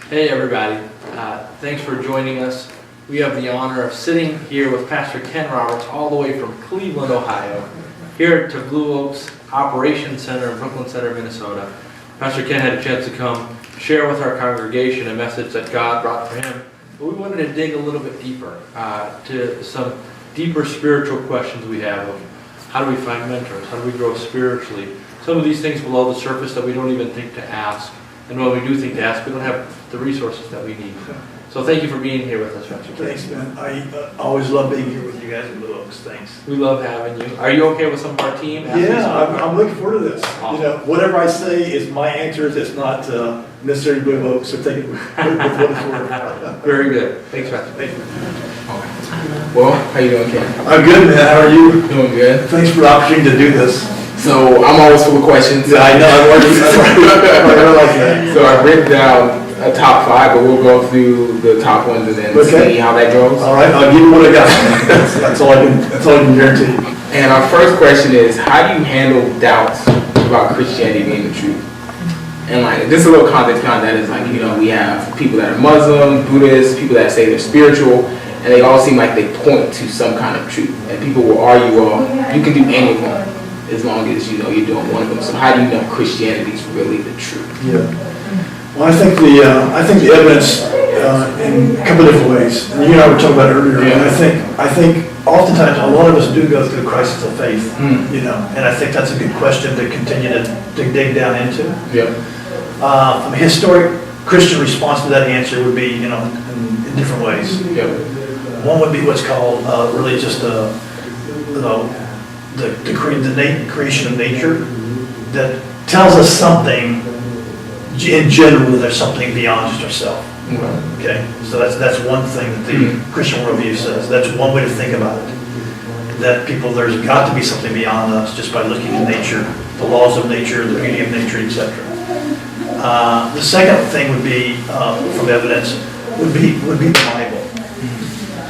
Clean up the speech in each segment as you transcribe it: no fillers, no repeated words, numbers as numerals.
Hey everybody, thanks for joining us. We have the honor of sitting here with Pastor Ken Roberts all the way from Cleveland, Ohio, here to Blue Oaks Operations Center in Brooklyn Center, Minnesota. Pastor Ken had a chance to come share with our congregation a message that God brought for him. But we wanted to dig a little bit deeper to some deeper spiritual questions we have of how do we find mentors, how do we grow spiritually, some of these things below the surface that we don't even think to ask. And when we do think to ask, we don't have the resources that we need. So thank you for being here with us, Pastor Ken. Thanks, man. I always love being here with you guys at Blue Oaks. Thanks. We love having you. Are you okay with some of our team? Yeah, I'm looking forward to this. Awesome. You know, whatever I say is my answers. It's not necessarily Blue Oaks, so take it with what it's worth. Very good. Thanks, Pastor. Thank you. Well, how you doing, Ken? I'm good, man. How are you? Doing good. Thanks for the opportunity to do this. So I'm always full of questions. Yeah, I know. I like that. So I've written down a top 5, but we'll go through the top ones and then see how that goes. All right, I'll give you what I got. That's all I can guarantee. And our first question is, how do you handle doubts about Christianity being the truth? And like, just a little context behind that is like, you know, we have people that are Muslim, Buddhists, people that say they're spiritual, and they all seem like they point to some kind of truth. And people will argue, well, you can do any of them as long as you know you're doing one of them. So how do you know Christianity is really the truth? Yeah. Well, I think the evidence in a couple of different ways. And you and I were talking about it earlier. Yeah. And I think oftentimes a lot of us do go through a crisis of faith. You know, and I think that's a good question to continue to dig down into. Yeah. From a historic Christian response to that answer would be, you know, in different ways. Yeah. One would be what's called really just the creation of nature that tells us something in general that there's something beyond just ourselves. Okay, so that's one thing that the Christian worldview says. That's one way to think about it. That there's got to be something beyond us just by looking at nature, the laws of nature, the beauty of nature, etc. The second thing would be from evidence would be the Bible.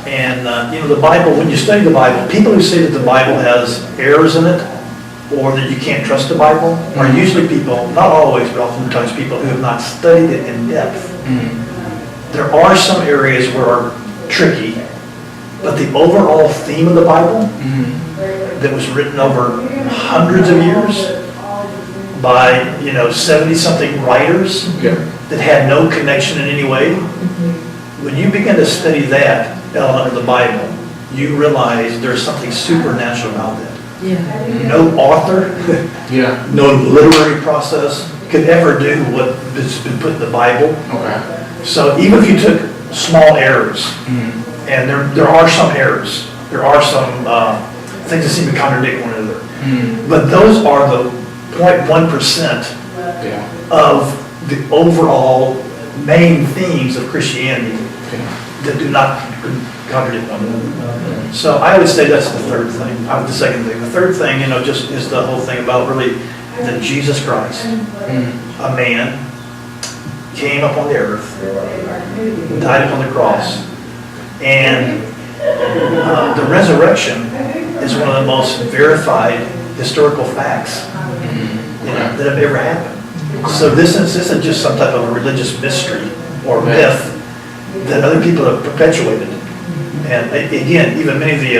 And you know, the Bible, when you study the Bible, people who say that the Bible has errors in it or that you can't trust the Bible are usually people, not always, but oftentimes people who have not studied it in depth. There are some areas where are tricky, but the overall theme of the Bible that was written over hundreds of years by, you know, 70-something writers that had no connection in any way, when you begin to study that element of the Bible, you realize there's something supernatural about that. No author, no literary process could ever do what has been put in the Bible. Okay. So even if you took small errors, and there are some errors, there are some things that seem to contradict one another, but those are the 0.1% of the overall main themes of Christianity that do not contradict one another. So I would say that's the third thing. The second thing. The third thing, you know, just is the whole thing about really that Jesus Christ, a man, came upon the earth, died upon the cross, and the resurrection is one of the most verified historical facts that have ever happened. So this isn't just some type of a religious mystery or myth that other people have perpetuated. And again, even many of the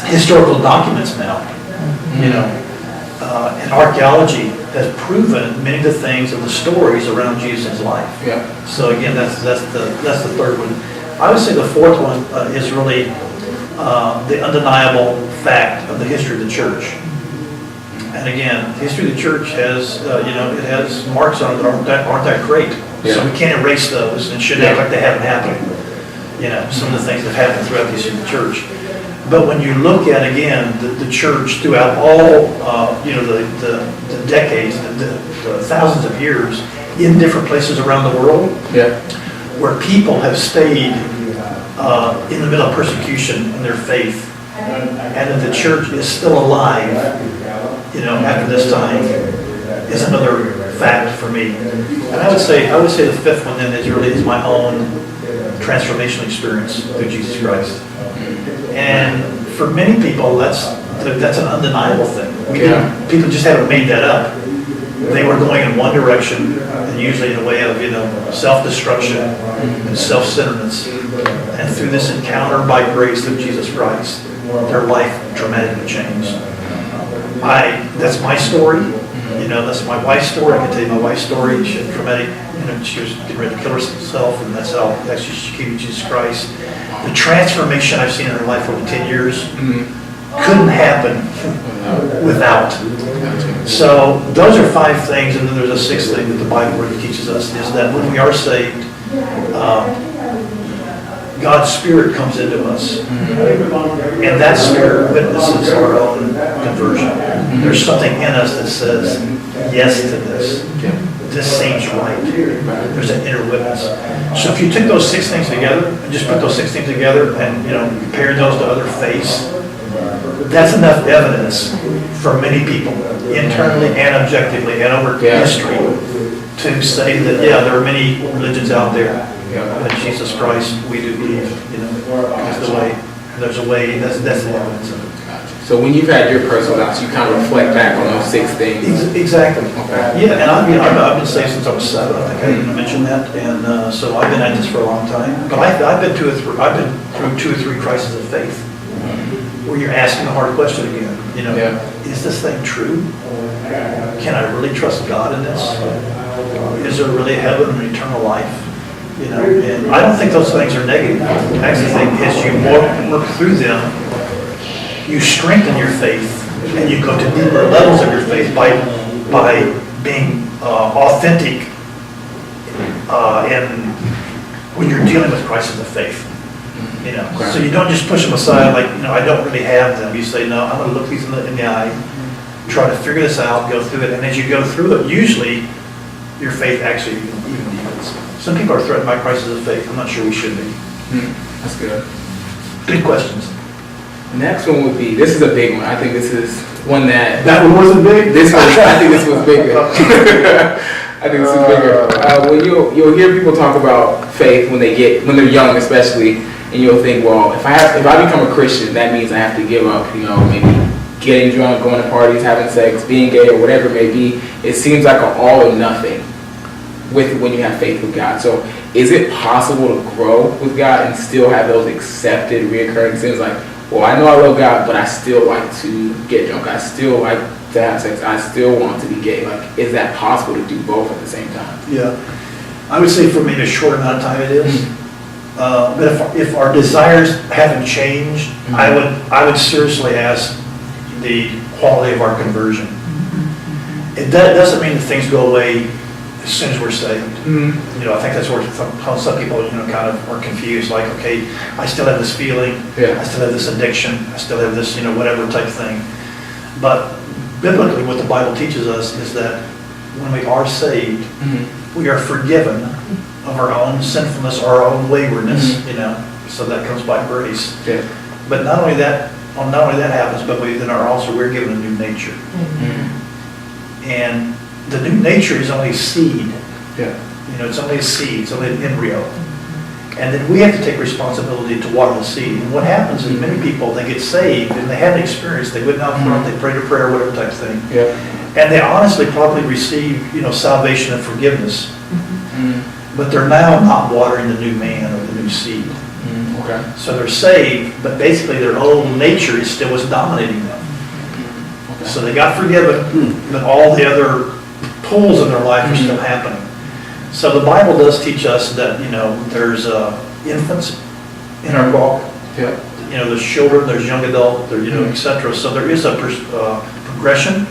historical documents now, you know, and archaeology has proven many of the things of the stories around Jesus' life. So again, that's the third one. I would say the fourth one is really the undeniable fact of the history of the church. And again, the history of the church has, you know, it has marks on it that aren't that great. So we can't erase those and should act like they haven't happened. You know, some of the things that have happened throughout the history of the church. But when you look at, again, the church throughout all, you know, the decades, the thousands of years, in different places around the world, where people have stayed in the middle of persecution in their faith, and that the church is still alive, you know, after this time, is another fact for me. And I would say the fifth one then is my own transformational experience through Jesus Christ. And for many people, that's an undeniable thing. People just haven't made that up. They were going in one direction, and and usually in a way of, self-destruction and self-centeredness. And through this encounter by grace of Jesus Christ, their life dramatically changed. That's my story. That's my wife's story. I can tell you my wife's story. She had traumatic, she was getting ready to kill herself, and that's how actually she came to Jesus Christ. The transformation I've seen in her life over 10 years couldn't happen without. So those are 5 things, and then there's a 6th thing that the Bible really teaches us, is that when we are saved, God's Spirit comes into us, and that Spirit witnesses our own conversion. There's something in us that says yes to this. This seems right. There's an inner witness. So if you took those 6 things together, and just put those 6 things together, and compare those to other faiths, that's enough evidence for many people, internally and objectively, and over history, to say that there are many religions out there, but Jesus Christ, we do believe, is the way. And there's a way. That's the evidence of it. So when you've had your personal doubts, you kind of reflect back on those 6 things. Exactly. Okay. Yeah, and I've been saved since I was 7. I think I even mentioned that, and so I've been at this for a long time. But I've been through 2 or 3 crises of faith, where you're asking the hard question again. Is this thing true? Can I really trust God in this? Is there really heaven and eternal life? And I don't think those things are negative. I actually think as you work through them, you strengthen your faith, and you go to deeper levels of your faith by being authentic when you're dealing with crises of faith. So you don't just push them aside like, I don't really have them. You say, no, I'm going to look these in the eye, try to figure this out, go through it, and as you go through it, usually your faith actually even deepens. Some people are threatened by crises of faith. I'm not sure we should be. That's good. Good questions. The next one would be, this is a big one. I think this is one that one wasn't big? I think this was bigger. I think this is bigger. When you'll hear people talk about faith when they're young especially, and you'll think, well, if I become a Christian, that means I have to give up, maybe getting drunk, going to parties, having sex, being gay, or whatever it may be. It seems like an all or nothing when you have faith with God. So is it possible to grow with God and still have those accepted reoccurring sins? Like, well, I know I love God, but I still like to get drunk. I still like to have sex. I still want to be gay. Like, is that possible to do both at the same time? Yeah. I would say for maybe a short amount of time it is. But if our desires haven't changed, I would seriously ask the quality of our conversion. That doesn't mean that things go away as soon as we're saved. I think that's where some people, kind of are confused. Like, okay, I still have this feeling, I still have this addiction, I still have this, whatever type thing. But biblically, what the Bible teaches us is that when we are saved, we are forgiven of our own sinfulness, our own waywardness. So that comes by grace. Yeah. But not only that happens, but we're given a new nature. And the new nature is only a seed. Yeah. It's only a seed, it's only an embryo. And then we have to take responsibility to water the seed. And what happens is many people, they get saved and they have an experience. They went out front, they prayed a prayer, whatever type of thing. Yeah. And they honestly probably receive, salvation and forgiveness. But they're now not watering the new man or the new seed. Okay. So they're saved, but basically their old nature is still what's dominating them. Okay. So they got forgiven, but all the other pulls in their life are still happening. So the Bible does teach us that, there's infants in our walk. Yeah. There's children, there's young adult, there, etc. So there is a progression,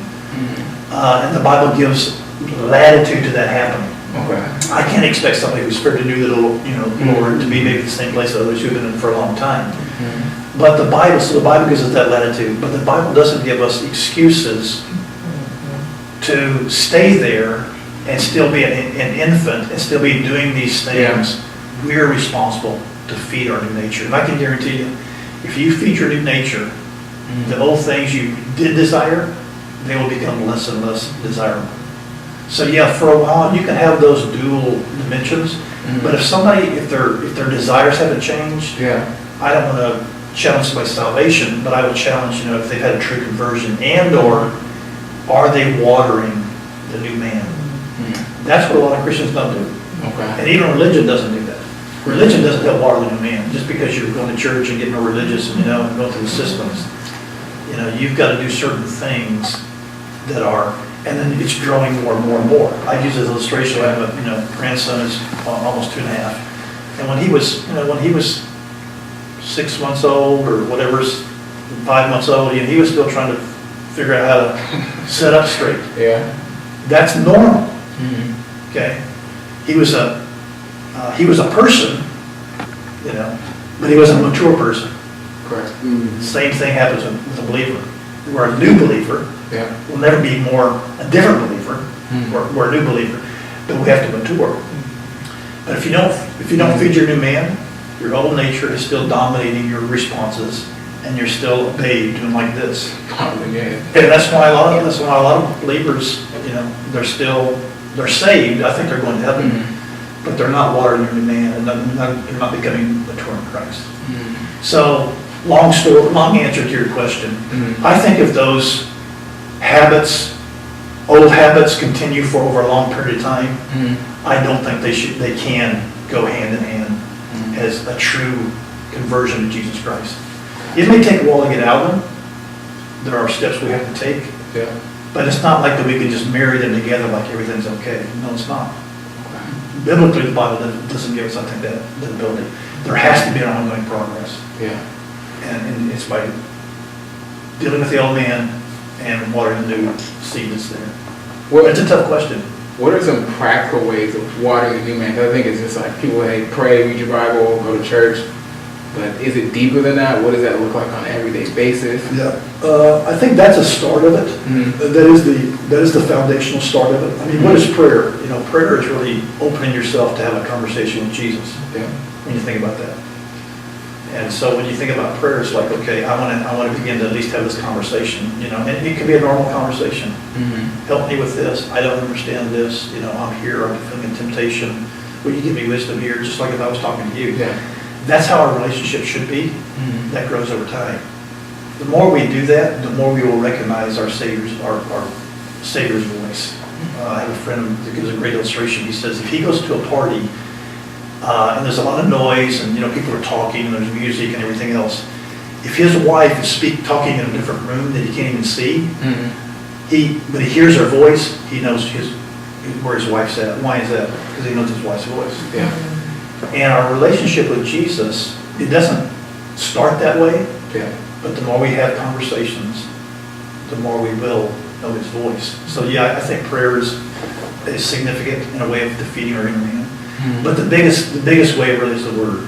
and the Bible gives latitude to that happening. Okay. I can't expect somebody who's fairly new to the Lord to be maybe the same place as others who've been in for a long time. But the Bible gives us that latitude. But the Bible doesn't give us excuses to stay there and still be an infant and still be doing these things. Yeah. We're responsible to feed our new nature. And I can guarantee you, if you feed your new nature, the old things you did desire, they will become less and less desirable. So yeah, for a while you can have those dual dimensions, but if their desires haven't changed, I don't want to challenge somebody's salvation, but I would challenge, if they've had a true conversion, and or are they watering the new man? That's what a lot of Christians don't do. Okay. And even religion doesn't do that. Religion doesn't help water the new man. Just because you're going to church and getting more religious and, and going through the systems, you've got to do certain things that are, and then it's growing more and more and more. I use this illustration. I have a, grandson is almost 2.5. And when he was 6 months old or whatever, 5 months old, he was still trying to figure out how to sit up straight. Yeah. That's normal. Okay? He was a person, but he wasn't a mature person. Correct. Same thing happens with a believer. We're a new believer. Yeah. We'll never be a different believer. We're a new believer, but we have to mature. But if you don't feed your new man, your old nature is still dominating your responses, and you're still a babe doing like this. And that's why a lot of believers, they're saved. I think they're going to heaven, but they're not watering their new man, and they're not becoming mature in Christ. So, long answer to your question. I think if those old habits continue for over a long period of time, I don't think they can go hand in hand as a true conversion to Jesus Christ. It may take a while to get out of them. There are steps we have to take. Yeah. But it's not like that we can just marry them together like everything's okay. No, it's not. Biblically, the Bible doesn't give us, I think, that ability. There has to be an ongoing progress. Yeah. And it's by dealing with the old man and watering the new seed that's there. It's a tough question. What are some practical ways of watering the new man? 'Cause I think it's just like people, hey, pray, read your Bible, go to church. But is it deeper than that? What does that look like on an everyday basis? Yeah, I think that's a start of it. That is the foundational start of it. I mean, what is prayer? Prayer is really opening yourself to have a conversation with Jesus. Yeah. When you think about that. And so when you think about prayer, it's like, okay, I want to begin to at least have this conversation, and it can be a normal conversation. Help me with this. I don't understand this. I'm here. I'm feeling in temptation. Will you give me wisdom here? Just like if I was talking to you. Yeah. That's how our relationship should be. That grows over time. The more we do that, the more we will recognize our Savior's voice. I have a friend who gives a great illustration. He says if he goes to a party and there's a lot of noise and people are talking and there's music and everything else, if his wife is talking in a different room that he can't even see, but he hears her voice, he knows where his wife's at. Why is that? Because he knows his wife's voice. Yeah. And our relationship with Jesus, it doesn't start that way, but the more we have conversations, the more we will know his voice. So I think prayer is significant in a way of defeating our inner man. But the biggest way really is the Word.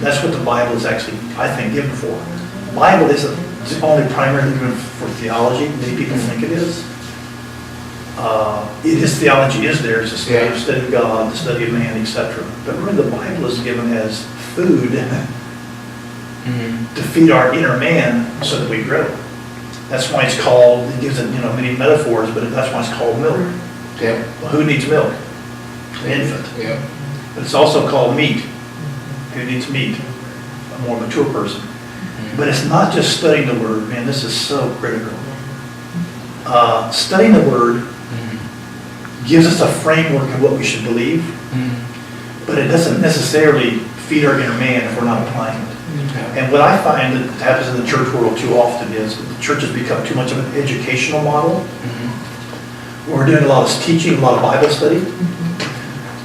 That's what the Bible is actually, I think, given for. The Bible isn't only primarily given for theology. Many people think it is. Theology is there. It's a study of God, the study of man, etc. But really the Bible is given as food to feed our inner man so that we grow. That's why it's called, it gives it many metaphors, but that's why it's called milk. Yeah. Well, who needs milk? An infant. Yeah. But it's also called meat. Who needs meat? A more mature person. But it's not just studying the Word. Man, this is so critical. Studying the Word gives us a framework of what we should believe, but it doesn't necessarily feed our inner man if we're not applying it. And what I find that happens in the church world too often is the church has become too much of an educational model. We're doing a lot of teaching, a lot of Bible study,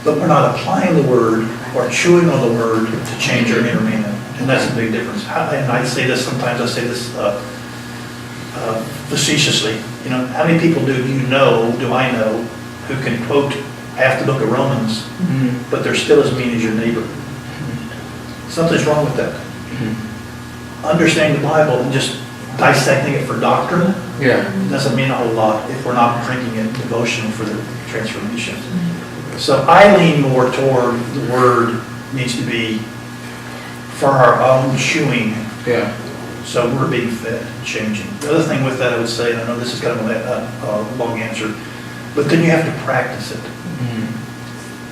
but we're not applying the Word or chewing on the Word to change our inner man. And that's a big difference. And I say this sometimes, facetiously. How many people do I know, who can quote half the book of Romans, but they're still as mean as your neighbor? Something's wrong with that. Understanding the Bible and just dissecting it for doctrine doesn't mean a whole lot if we're not drinking it devotion for the transformation. So I lean more toward the Word needs to be for our own chewing. So we're being fed, changing. The other thing with that I would say, and I know this is kind of a long answer, but then you have to practice it.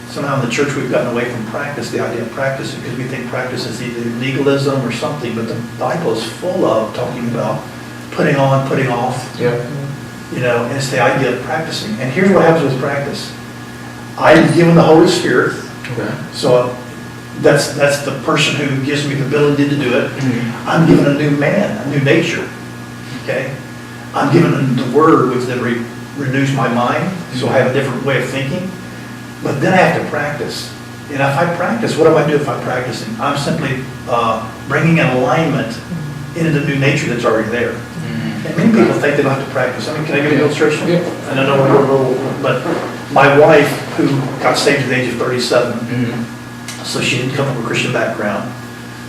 Somehow in the church we've gotten away from practice, the idea of practice, because we think practice is either legalism or something, but the Bible is full of talking about putting on, putting off. And it's the idea of practicing. And here's what happens with practice. I'm given the Holy Spirit, Okay. so that's the person who gives me the ability to do it. I'm given a new man, a new nature, okay? I'm given the Word, which then renews my mind, so I have a different way of thinking. But then I have to practice. And if I practice, what do I do if I'm practicing? I'm simply bringing an alignment into the new nature that's already there. And many people think they don't have to practice. I mean, can I give you an illustration? Yeah. And I know we're a little, but my wife, who got saved at the age of 37, so she didn't come from a Christian background,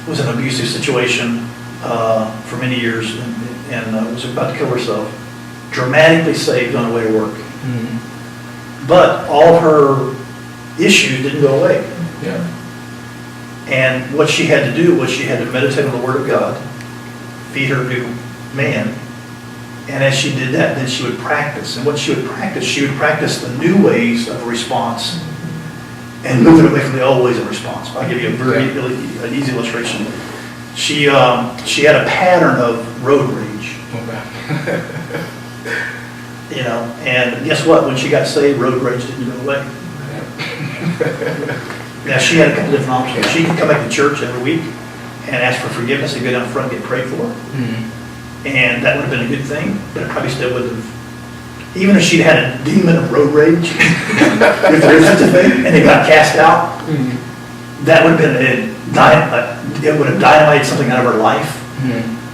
was in an abusive situation for many years and was about to kill herself. Dramatically saved on the way to work. But all of her issues didn't go away. Yeah. And what she had to do was she had to meditate on the Word of God, feed her new man, and as she did that, then she would practice. And what she would practice the new ways of response and moving away from the old ways of response. I'll give you a very really easy illustration. She had a pattern of road rage. Okay. You know, and guess what? When she got saved, road rage didn't go away. Now, she had a couple different options. She could come back to church every week and ask for forgiveness and go down front and get prayed for. And that would have been a good thing, but it probably still wouldn't have. Even if she'd had a demon of road rage, if there is such a thing, and it got cast out, that would have been it would have dynamited something out of her life,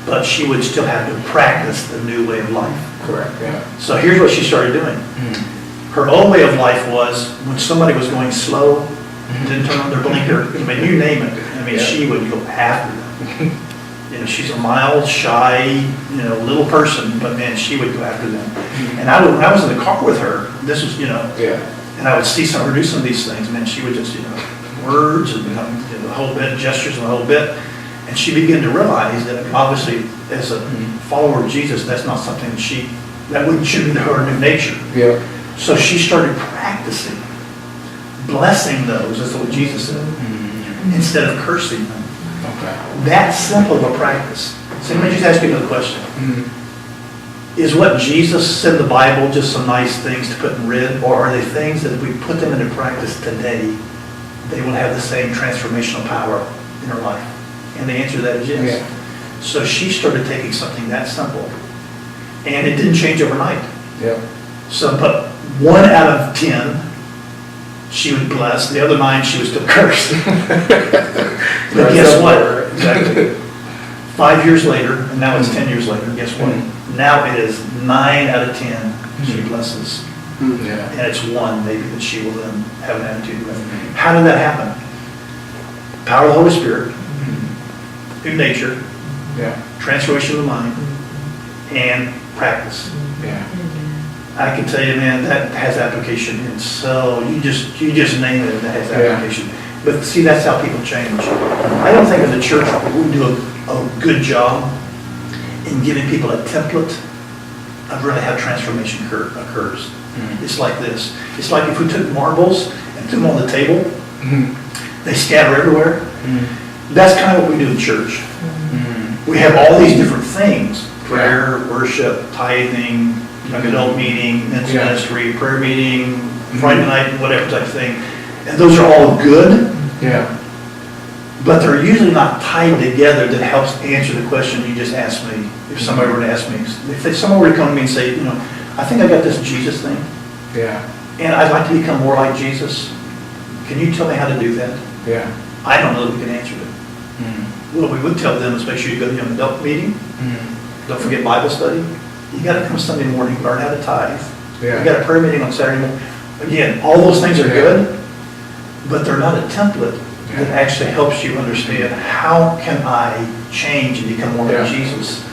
but she would still have to practice the new way of life. Correct, yeah. So here's what she started doing. Her old way of life was when somebody was going slow, didn't turn on their blinker, I mean, you name it. I mean, she would go after them. You know, she's a mild, shy, you know, little person, but man, she would go after them. And when I was in the car with her, this was, you know, and I would see her do some of these things, man, she would just, you know, words and the whole bit, gestures and the whole bit. And she began to realize that obviously, as a follower of Jesus, that's not something that shouldn't be her new nature. Yeah. So she started practicing, blessing those, that's what Jesus said, instead of cursing them. Okay. That simple of a practice. So let me just ask you another question. Is what Jesus said in the Bible just some nice things to put in red, or are they things that if we put them into practice today, they will have the same transformational power in our life? And the answer to that is yes. Yeah. So she started taking something that simple, and it didn't change overnight. Yeah. So, but 1 out of 10, she would bless. The other 9, she was still cursed. But guess what? Exactly. 5 years later, and now it's 10 years later, guess what? Now it is 9 out of 10 she blesses. Yeah. And it's 1 maybe that she will then have an attitude with. How did that happen? Power of the Holy Spirit, new nature, transformation of the mind, and practice. Yeah. I can tell you, man, that has application in so, you just name it, that has application. But see, that's how people change. I don't think in the church we do a good job in giving people a template of really how transformation occurs. It's like this. It's like if we took marbles and put them on the table, they scatter everywhere. That's kind of what we do in church. We have all these different things: prayer, worship, tithing, young adult meeting, men's ministry, prayer meeting, Friday night, whatever type of thing. And those are all good. Yeah. But they're usually not tied together that helps answer the question you just asked me. If somebody were to ask me, if someone were to come to me and say, you know, I think I got this Jesus thing. Yeah. And I'd like to become more like Jesus. Can you tell me how to do that? Yeah. I don't know that we can answer it. What we would tell them is make sure you go to the young adult meeting. Don't forget Bible study. You got to come Sunday morning, learn how to tithe. Yeah. You got a prayer meeting on Saturday morning. Again, all those things are good, but they're not a template that actually helps you understand how can I change and become more like Jesus.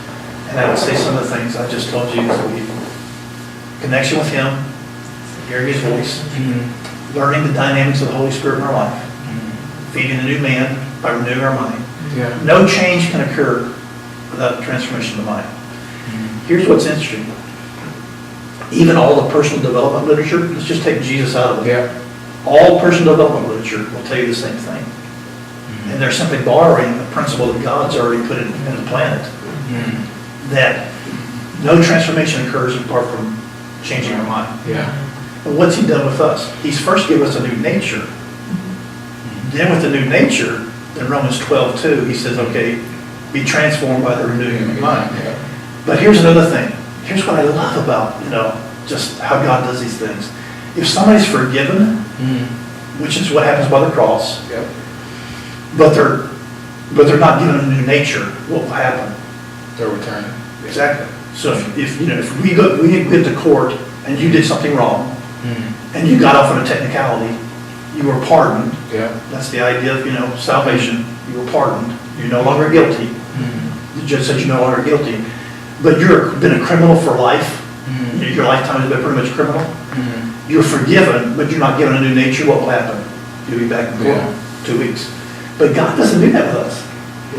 And I would say some of the things I just told you is connection with Him, hearing His voice, learning the dynamics of the Holy Spirit in our life, feeding the new man by renewing our mind. Yeah. No change can occur without transformation of the mind. Here's what's interesting. Even all the personal development literature, let's just take Jesus out of it. Yeah. All personal development literature will tell you the same thing. And they're simply borrowing the principle that God's already put in the planet. That no transformation occurs apart from changing our mind. Yeah. But what's he done with us? He's first given us a new nature. Then with the new nature, in Romans 12:2, he says, okay, be transformed by the renewing of your mind. Yeah. But here's another thing. Here's what I love about, just how God does these things. If somebody's forgiven, which is what happens by the cross, Yep. but they're not given a new nature, what will happen? They're returning. Exactly. So if we get to court and you did something wrong, and you got off on a technicality, you were pardoned. Yeah. That's the idea of, salvation. You were pardoned. You're no longer guilty. The judge said you're no longer guilty. But you've been a criminal for life. Your lifetime has been pretty much criminal. You're forgiven, but you're not given a new nature. What will happen? You'll be back in court 2 weeks. But God doesn't do that with us.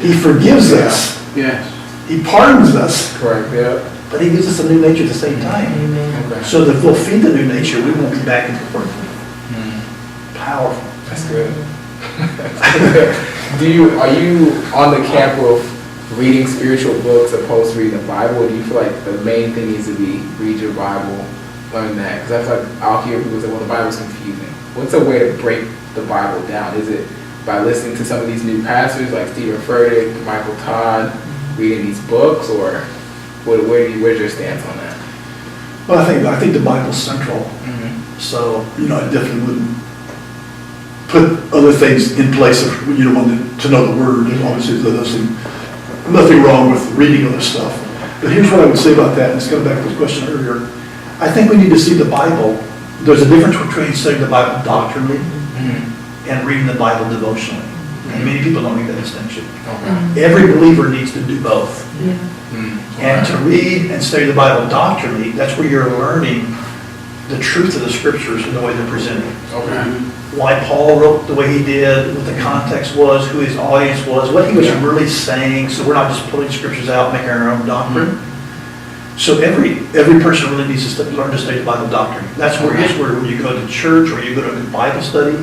He forgives us. Yes. He pardons us. Correct. Yeah. But he gives us a new nature at the same time. Okay. So that we'll feed the new nature, we won't be back in court. Powerful. That's good. Are you on the camp of reading spiritual books opposed to reading the Bible? Or do you feel like the main thing needs to be read your Bible, learn that? Because I feel like I'll hear people say, well, the Bible's confusing. What's a way to break the Bible down? Is it by listening to some of these new pastors like Stephen Furtick, Michael Todd, reading these books, or where's your stance on that? Well, I think the Bible's central. So, I definitely wouldn't put other things in place of, wanting to know the Word. And obviously, there's nothing wrong with reading other stuff. But here's what I would say about that, and it's going back to the question earlier. I think we need to see the Bible. There's a difference between studying the Bible doctrinally and reading the Bible devotionally. And many people don't make that distinction. Okay. Every believer needs to do both. Yeah. And to read and study the Bible doctrinally, that's where you're learning the truth of the Scriptures and the way they're presented. Okay. Why Paul wrote the way he did, what the context was, who his audience was, what he was really saying, so we're not just pulling Scriptures out, making our own doctrine. So every person really needs to learn to study the Bible doctrine. That's where it is where when you go to church or you go to a Bible study,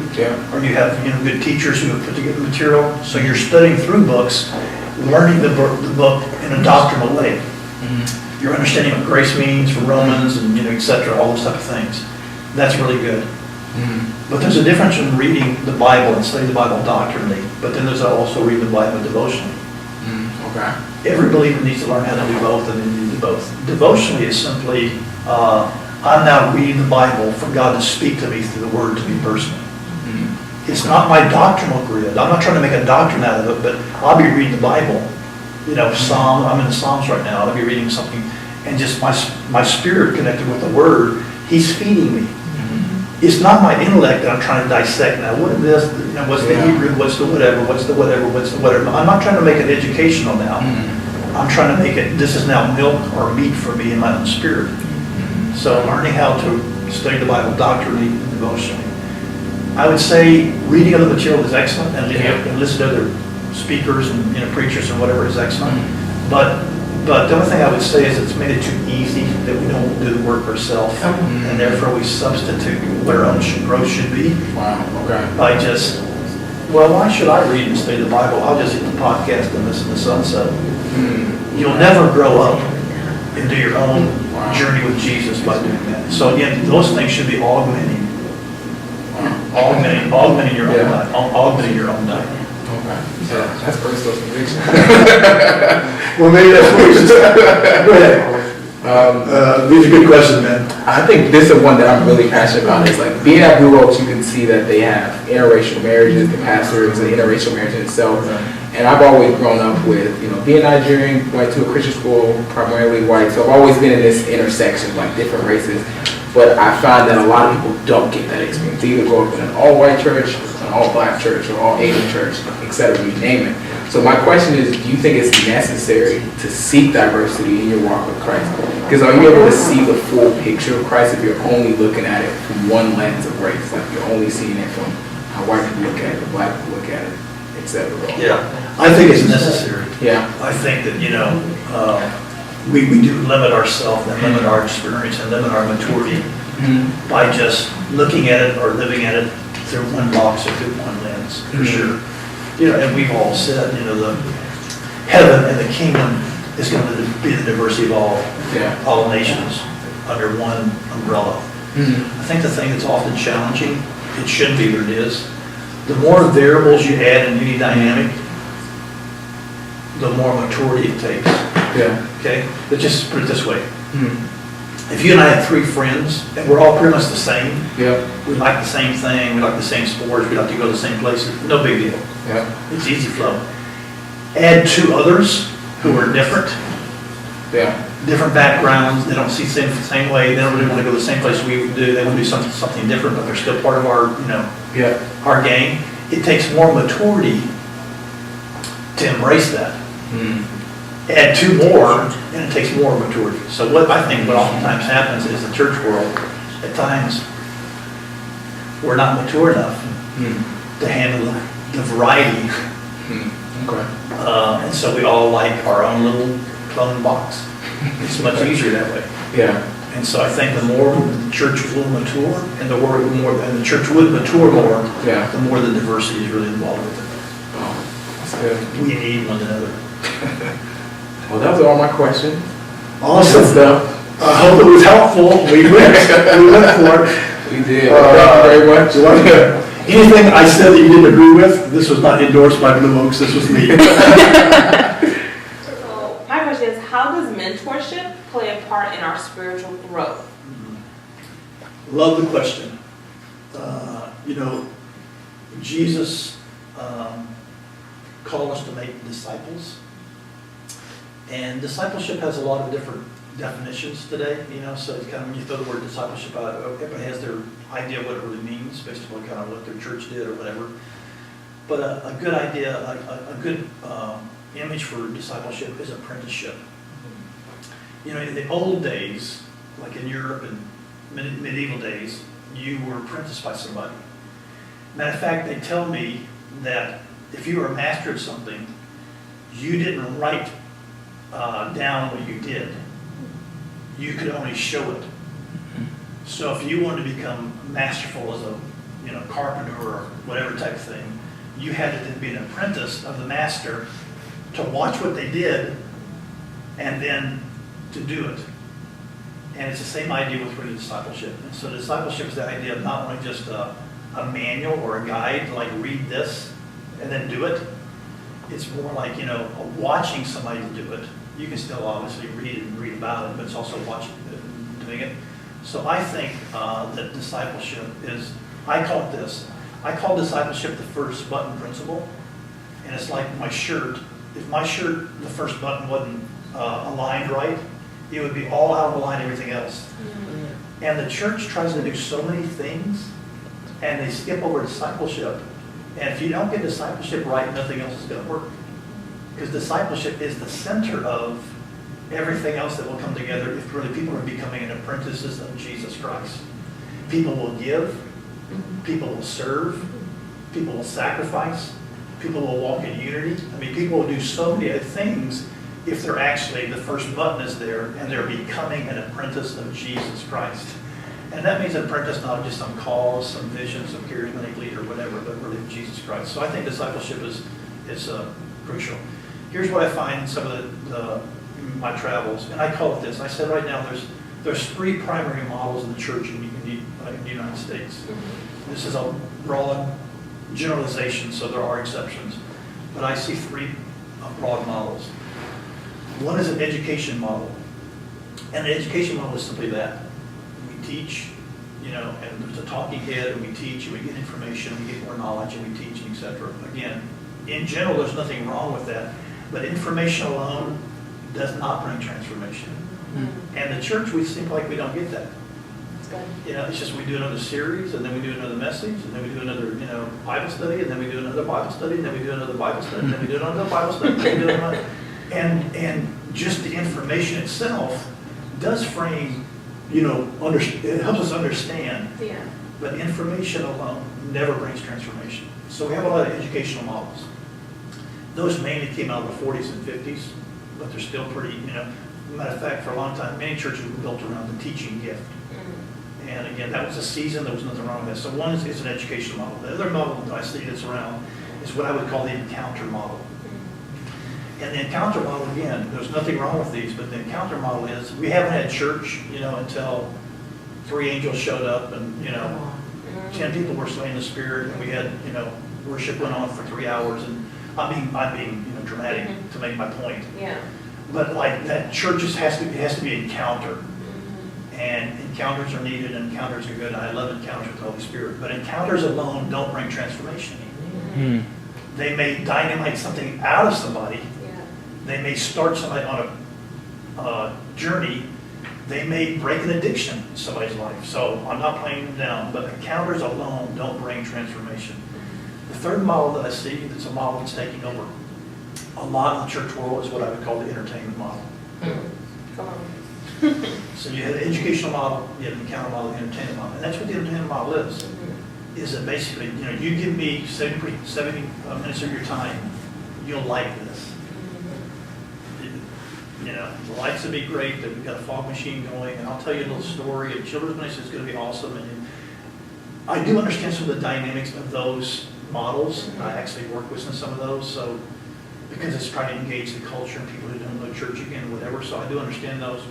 or you have good teachers who have put together material. So you're studying through books, learning the book in a doctrinal way. Your understanding what grace means from Romans and etc. All those type of things. That's really good. But there's a difference in reading the Bible and studying the Bible doctrinally. But then there's also reading the Bible devotionally. Okay. Every believer needs to learn how to do both, and then do both. Devotionally is simply, I'm now reading the Bible for God to speak to me through the Word to me personally. It's not my doctrinal grid. I'm not trying to make a doctrine out of it, but I'll be reading the Bible. I'm in the Psalms right now. I'll be reading something, and just my spirit connected with the Word, He's feeding me. It's not my intellect that I'm trying to dissect now. What is this? What's the Hebrew? What's the whatever? What's the whatever? What's the whatever? I'm not trying to make it educational now. I'm trying to make it, this is now milk or meat for me in my own spirit. So learning how to study the Bible doctrinally and devotionally. I would say reading other material is excellent, and listen to other speakers and preachers and whatever is excellent. But the other thing I would say is it's made it too easy that we don't do the work ourselves, and therefore we substitute what our own growth should be. Wow. Okay. By just, why should I read and study the Bible? I'll just hit the podcast and listen to sunset. You'll never grow up and do your own journey with Jesus by doing that. So again, those things should be augmenting your own life, augmenting your own diet. Okay. Yeah, that's personal conviction. Well, maybe that's what we should say. Go ahead. These are good questions, man. I think this is one that I'm really passionate about. It's like being at Blue Oaks, you can see that they have interracial marriages. The pastor is an interracial marriage in itself. And I've always grown up with, being Nigerian, went to a Christian school, primarily white. So I've always been in this intersection, like different races. But I find that a lot of people don't get that experience. They either grow up in an all-white church, an all-black church, or all-Asian church, etc. You name it. So my question is, do you think it's necessary to seek diversity in your walk with Christ? Because are you able to see the full picture of Christ if you're only looking at it from one lens of race? Like you're only seeing it from how white people look at it, black people look at it, etc. Yeah, I think it's necessary. Yeah. I think that, we do limit ourselves and limit our experience and limit our maturity by just looking at it or living at it through one box or through one lens, for sure. And we've all said, the heaven and the kingdom is going to be the diversity of all nations under one umbrella. I think the thing that's often challenging, it shouldn't be, but it is, the more variables you add in any dynamic, the more maturity it takes. Yeah. Okay? Let's just put it this way. If you and I had 3 friends, and we're all pretty much the same, Yeah. we like the same thing, we like the same sports, we like to go to the same places, no big deal. Yeah. It's easy flow. Add 2 others who are different, Yeah. different backgrounds, they don't see things the same way, they don't really want to go the same place we do, they want to do something different, but they're still part of our, Yeah. our gang. It takes more maturity to embrace that. Add 2 more, and it takes more maturity. So what I think what oftentimes happens is the church world, at times, we're not mature enough to handle the variety. Okay. And so we all like our own little clone box. It's much easier that way. Yeah. And so I think the more the church will mature, and the church would mature more, Yeah. the more the diversity is really involved with it. Oh, that's good. We need one another. Well, that was all my questions. Awesome. Stuff. I hope it was helpful. We went for it. We did. Thank you very much. Anything I said that you didn't agree with, this was not endorsed by Blue Oaks, this was me. So my question is, how does mentorship play a part in our spiritual growth? Love the question. Jesus called us to make disciples. And discipleship has a lot of different definitions today, so it's kind of, when you throw the word discipleship out, everybody has their idea of what it really means based on kind of what their church did or whatever. But a good idea, a good image for discipleship is apprenticeship. In the old days, like in Europe and medieval days, you were apprenticed by somebody. Matter of fact, they tell me that if you were a master of something, you didn't write down what you did. You could only show it. So if you wanted to become masterful as a carpenter or whatever type of thing, you had to then be an apprentice of the master to watch what they did and then to do it. And it's the same idea with really discipleship. And so discipleship is the idea of not only just a manual or a guide, like read this and then do it. It's more like, watching somebody do it. You can still obviously read about it, but it's also watching it, doing it. So I think that discipleship is, I call discipleship the first button principle. And it's like my shirt. If my shirt, the first button wasn't aligned right, it would be all out of line everything else. And the church tries to do so many things, and they skip over discipleship. And if you don't get discipleship right, nothing else is going to work. Because discipleship is the center of everything else that will come together if really people are becoming an apprentices of Jesus Christ. People will give, people will serve, people will sacrifice, people will walk in unity. I mean, people will do so many things if they're actually, the first button is there, and they're becoming an apprentice of Jesus Christ. And that means an apprentice not just some cause, some vision, some charismatic leader, whatever, but really Jesus Christ. So I think discipleship is crucial. Here's what I find in some of my travels, and I call it this. I said right now there's 3 primary models in the church in the United States. This is a broad generalization, so there are exceptions. But I see 3 broad models. One is an education model. And the education model is simply that. We teach, and there's a talking head, and we teach, and we get information, we get more knowledge, and we teach, and etc. Again, in general, there's nothing wrong with that. But information alone does not bring transformation. And the church, we seem like we don't get that. It's just we do another series, and then we do another message, and then we do another, Bible study, and then we do another Bible study, and then we do another Bible study, and then we do another Bible study, and then we do another. And just the information itself does frame, it helps us understand. Yeah. But information alone never brings transformation. So we have a lot of educational models. Those mainly came out of the 40s and 50s, but they're still pretty, matter of fact, for a long time, many churches were built around the teaching gift. And again, that was a season, there was nothing wrong with that. So one is an educational model. The other model that I see that's around is what I would call the encounter model. And the encounter model, again, there's nothing wrong with these, but the encounter model is, we haven't had church, until 3 angels showed up and, 10 people were slain in the spirit, and we had, worship went on for 3 hours, and I'm being dramatic to make my point. Yeah. But like that church just has to be an encounter. And encounters are needed, and encounters are good. I love encounters with the Holy Spirit. But encounters alone don't bring transformation. They may dynamite something out of somebody. Yeah. They may start somebody on a journey. They may break an addiction in somebody's life. So I'm not playing them down, but encounters alone don't bring transformation. The third model that I see that's a model that's taking over a lot of the church world is what I would call the entertainment model. Come on. So you have the educational model, you have the encounter model, the entertainment model. And that's what the entertainment model is that basically, you give me 70 minutes of your time, you'll like this. The lights will be great, that we've got a fog machine going, and I'll tell you a little story, and children's ministry is going to be awesome. And I do understand some of the dynamics of those models. I actually work with some of those, so because it's trying to engage the culture and people who don't know church again, whatever, so I do understand those,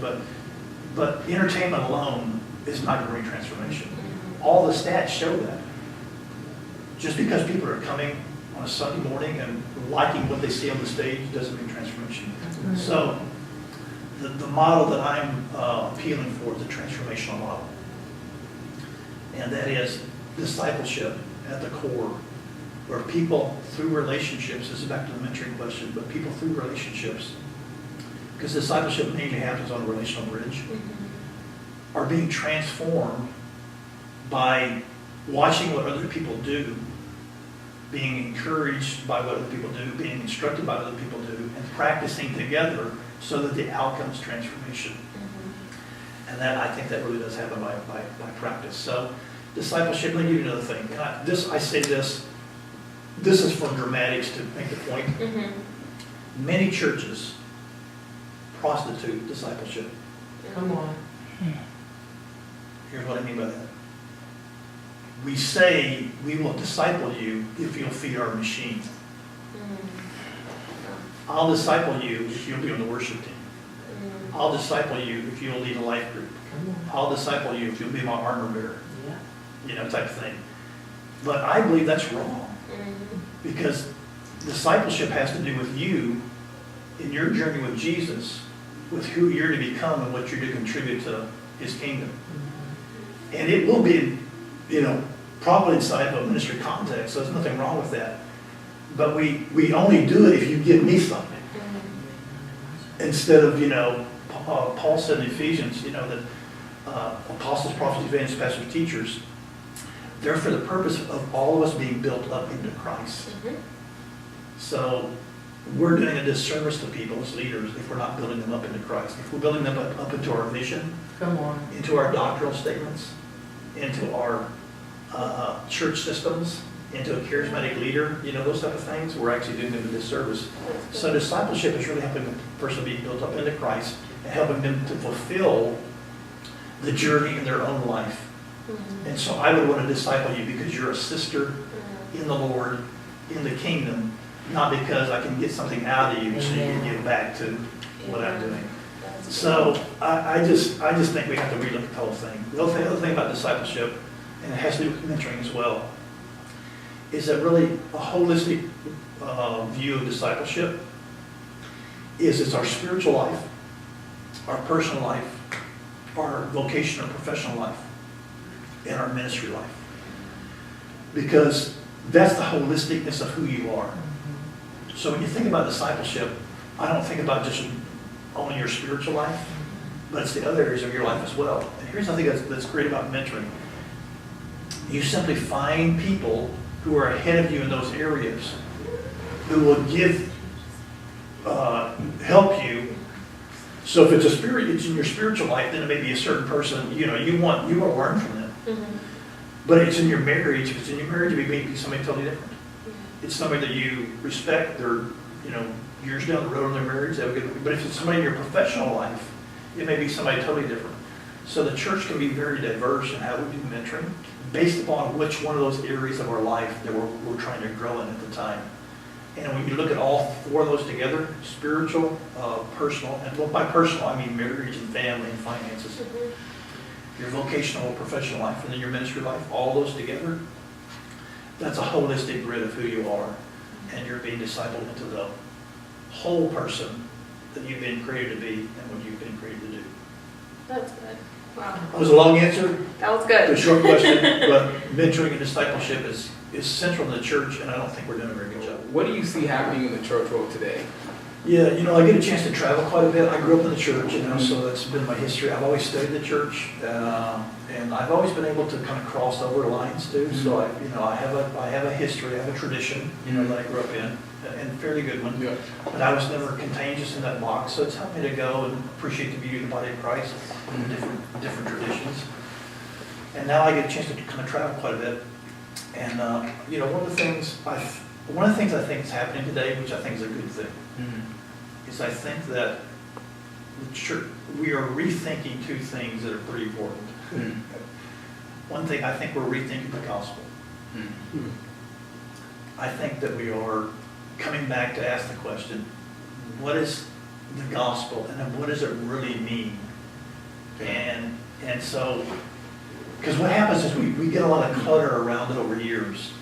but entertainment alone is not going to bring transformation. All the stats show that. Just because people are coming on a Sunday morning and liking what they see on the stage doesn't mean transformation. So the model that I'm appealing for is a transformational model. And that is discipleship at the core, where people through relationships, this is back to the mentoring question, but people through relationships, because discipleship mainly happens on a relational bridge, are being transformed by watching what other people do, being encouraged by what other people do, being instructed by what other people do, and practicing together so that the outcome is transformation. And that, I think that really does happen by practice. So discipleship, let me give you another thing. And I say this is for dramatics to make the point. Many churches prostitute discipleship. Come on. Here's what I mean by that. We say we will disciple you if you'll feed our machine. I'll disciple you if you'll be on the worship team. I'll disciple you if you'll lead a life group. I'll disciple you if you'll be my armor bearer. Type of thing. But I believe that's wrong. Because discipleship has to do with you in your journey with Jesus, with who you're to become and what you're to contribute to his kingdom. And it will be, probably inside of a ministry context, so there's nothing wrong with that. But we only do it if you give me something. Instead of, Paul said in Ephesians, that apostles, prophets, evangelists, pastors, teachers, they're for the purpose of all of us being built up into Christ. So we're doing a disservice to people as leaders if we're not building them up into Christ. If we're building them up into our vision, Come on. into our doctrinal statements, into our church systems, into a charismatic leader, those type of things, we're actually doing them a disservice. So discipleship is really helping the person be built up into Christ and helping them to fulfill the journey in their own life. And so I would want to disciple you because you're a sister in the Lord, in the kingdom, not because I can get something out of you so you can give back to what I'm doing. So I just think we have to relook at the whole thing. The other thing about discipleship, and it has to do with mentoring as well, is that really a holistic view of discipleship is it's our spiritual life, our personal life, our vocational or professional life, and our ministry life. Because that's the holisticness of who you are. So when you think about discipleship, I don't think about just only your spiritual life, but it's the other areas of your life as well. And here's the thing that's great about mentoring. You simply find people who are ahead of you in those areas who will help you. So if it's in your spiritual life, then it may be a certain person, you want to learn from them. But it's in your marriage. If it's in your marriage, it may be somebody totally different. It's somebody that you respect. They're, years down the road in their marriage. But if it's somebody in your professional life, it may be somebody totally different. So the church can be very diverse in how we do mentoring based upon which one of those areas of our life that we're trying to grow in at the time. And when you look at all four of those together, spiritual, personal, and by personal I mean marriage and family and finances, your vocational or professional life, and then your ministry life, all those together, that's a holistic grid of who you are. And you're being discipled into the whole person that you've been created to be and what you've been created to do. That's good. Wow. That was a long answer That was to a good. short question, but mentoring and discipleship is central to the church, and I don't think we're doing a very good job. What do you see happening in the church world today? Yeah, I get a chance to travel quite a bit. I grew up in the church, so that's been my history. I've always studied the church, and I've always been able to kind of cross over lines too. So I have a history, I have a tradition, that I grew up in, and a fairly good one. Yeah. But I was never contagious in that box, so it's helped me to go and appreciate the beauty of the body of Christ and different traditions. And now I get a chance to kind of travel quite a bit. And one of the things I think is happening today, which I think is a good thing, is I think that the church, we are rethinking two things that are pretty important. One thing, I think we're rethinking the gospel. I think that we are coming back to ask the question, what is the gospel, and then what does it really mean? And so, because what happens is we get a lot of clutter around it over years,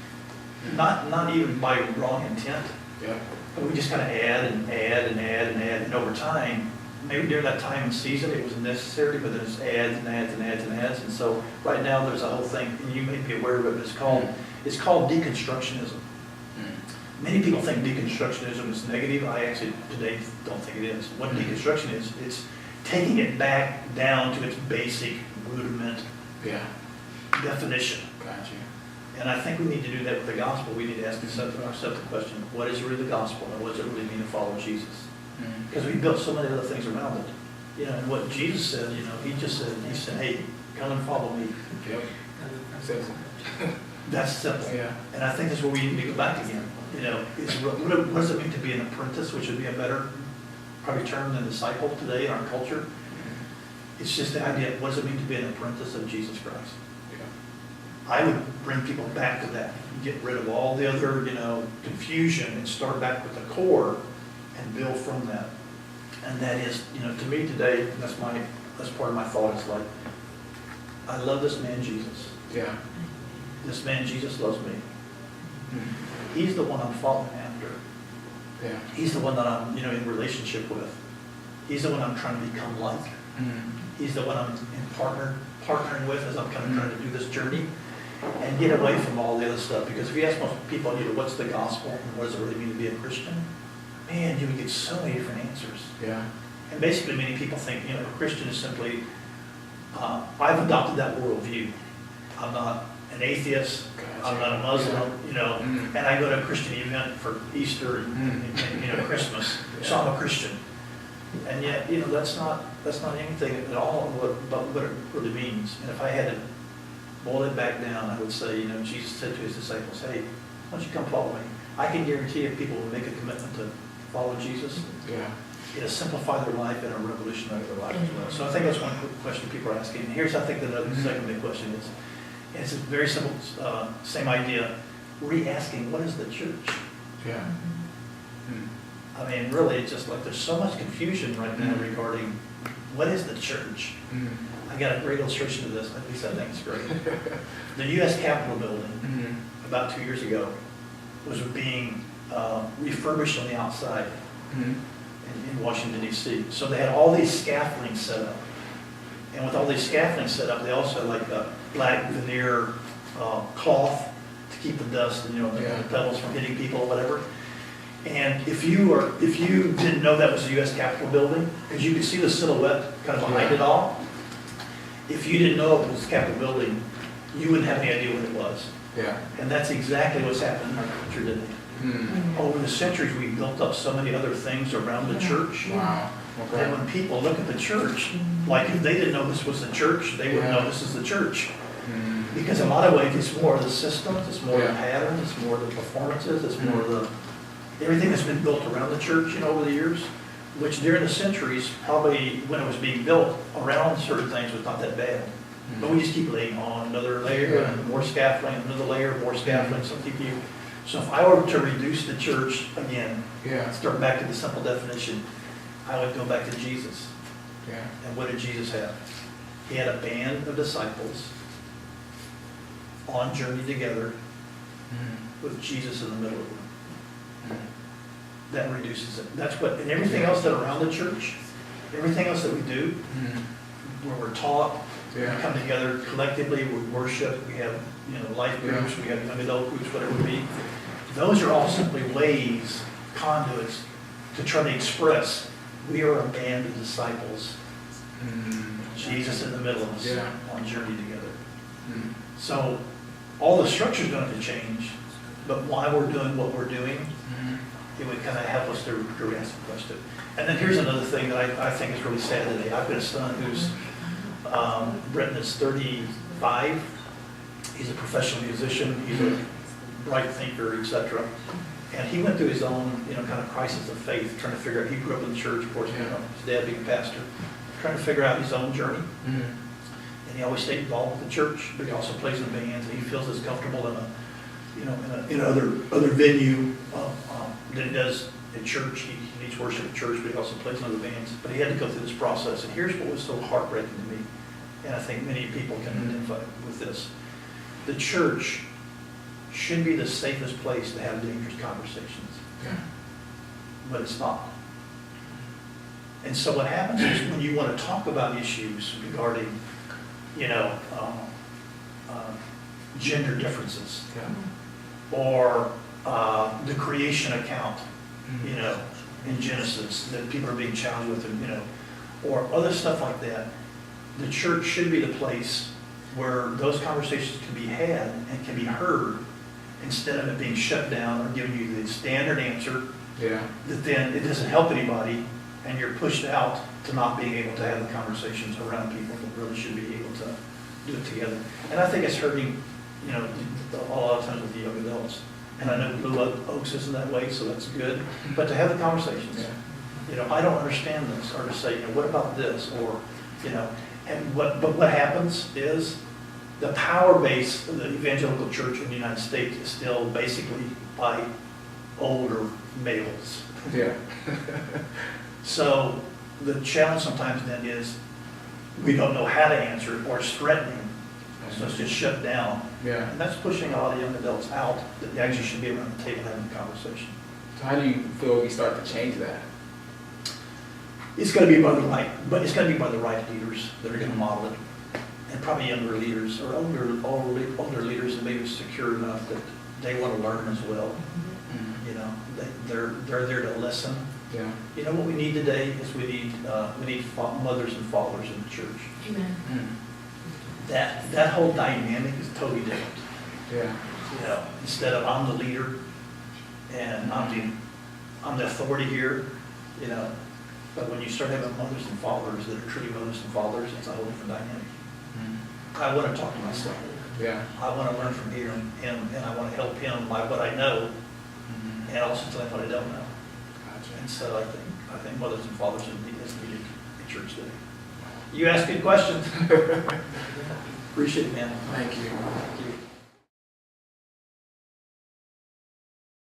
not even by wrong intent. Yeah. But we just kind of add and add and add and add, and over time, maybe during that time and season, it was necessary, but then it's adds and adds and adds and adds. And so right now, there's a whole thing, and you may be aware of it, but it's called deconstructionism. Many people think deconstructionism is negative. I actually today don't think it is. What deconstruction is, it's taking it back down to its basic rudiment definition. Gotcha. And I think we need to do that with the gospel. We need to ask ourselves the question, what is really the gospel, and what does it really mean to follow Jesus? Because we built so many other things around it. And what Jesus said, he said, hey, come and follow me. Yep. That's simple. Yeah. And I think that's where we need to go back again. What does it mean to be an apprentice, which would be a better probably term than disciple today in our culture? It's just the idea, what does it mean to be an apprentice of Jesus Christ? I would bring people back to that, get rid of all the other, confusion, and start back with the core and build from that. And that is, to me today, that's part of my thought. Is like, I love this man Jesus. Yeah. This man Jesus loves me. He's the one I'm following after. Yeah. He's the one that I'm, in relationship with. He's the one I'm trying to become like. He's the one I'm partnering with as I'm kind of trying to do this journey. And get away from all the other stuff. Because if you ask most people, what's the gospel and what does it really mean to be a Christian? Man, you would get so many different answers. Yeah. And basically many people think, a Christian is simply, I've adopted that worldview. I'm not an atheist, I'm not a Muslim, and I go to a Christian event for Easter and Christmas, so I'm a Christian. And yet, that's not anything at all about what it really means. And if I had to boil it back down, I would say, Jesus said to his disciples, hey, why don't you come follow me? I can guarantee if people will make a commitment to follow Jesus, it'll simplify their life and it'll revolutionize their life as well. So I think that's one quick question people are asking. And here's, I think, the second big question is, and it's a very simple, same idea, re-asking, what is the church? Yeah. I mean, really, it's just like there's so much confusion right now regarding what is the church? I got a great illustration of this, at least I think it's great. The U.S. Capitol building, about 2 years ago, was being refurbished on the outside in Washington, D.C. So they had all these scaffolding set up. And with all these scaffolding set up, they also had like a black veneer cloth to keep the dust and the pebbles from hitting people or whatever. And if you didn't know that was the U.S. Capitol building, because you could see the silhouette kind of behind it all, if you didn't know it was the Capitol building, you wouldn't have any idea what it was. Yeah. And that's exactly what's happened in our culture today. Over the centuries, we built up so many other things around the church. Wow. Okay. And when people look at the church, like if they didn't know this was the church, they wouldn't know this is the church. Because in a lot of ways, it's more of the systems, it's more of the patterns, it's more of the performances, it's more of the everything that's been built around the church, over the years, which during the centuries, probably when it was being built around certain things was not that bad. But we just keep laying on another layer and more scaffolding, another layer, more scaffolding, So if I were to reduce the church again, start back to the simple definition, I would go back to Jesus. And what did Jesus have? He had a band of disciples on journey together with Jesus in the middle of them. That reduces it. That's what, and everything else that around the church, everything else that we do, where we're taught, we come together collectively, we worship, we have, life groups, we have young adult groups, whatever it be. Those are all simply ways, conduits, to try to express, we are a band of disciples. Jesus in the middle of us on journey together. So all the structure's going to change, but why we're doing what we're doing, it would kind of help us to answer the question. And then here's another thing that I think is really sad today. I've got a son who's, Brenton is 35. He's a professional musician. He's a bright thinker, etc. And he went through his own, kind of crisis of faith, trying to figure out, he grew up in the church, of course, his dad being a pastor, trying to figure out his own journey. And he always stayed involved with the church, but he also plays in bands, and he feels as comfortable in other venue than he does at church. He needs worship at church, but he also plays in other bands. But he had to go through this process, and here's what was so heartbreaking to me, and I think many people can identify with this. The church should be the safest place to have dangerous conversations, but it's not. And so what happens is when you want to talk about issues regarding, gender differences, or the creation account, in Genesis that people are being challenged with, and, or other stuff like that, the church should be the place where those conversations can be had and can be heard, instead of it being shut down or giving you the standard answer that then it doesn't help anybody, and you're pushed out to not being able to have the conversations around people that really should be able to do it together. And I think it's hurting, a lot of times with the young adults. And I know Blue Oaks isn't that way, so that's good. But to have the conversations, I don't understand this, or to say, what about this, or, but what happens is the power base of the evangelical church in the United States is still basically by older males. So the challenge sometimes then is we don't know how to answer it, or it's threatening, so it's just shut down. And that's pushing a lot of young adults out that they actually should be around the table having a conversation. So how do you feel we start to change that? It's going to be by the right leaders that are going to model it, and probably younger leaders or older leaders that maybe secure enough that they want to learn as well. They're there to listen. What we need today is we need mothers and fathers in the church. Amen. That whole dynamic is totally different. Instead of I'm the leader and I'm the authority here, but when you start having mothers and fathers that are truly mothers and fathers, it's a whole different dynamic. I want to talk to my son. I want to learn from him, and I want to help him by what I know, and also tell him what I don't know. And so I think mothers and fathers are needed in church today. You ask good questions. Appreciate it, man. Thank you. Thank you.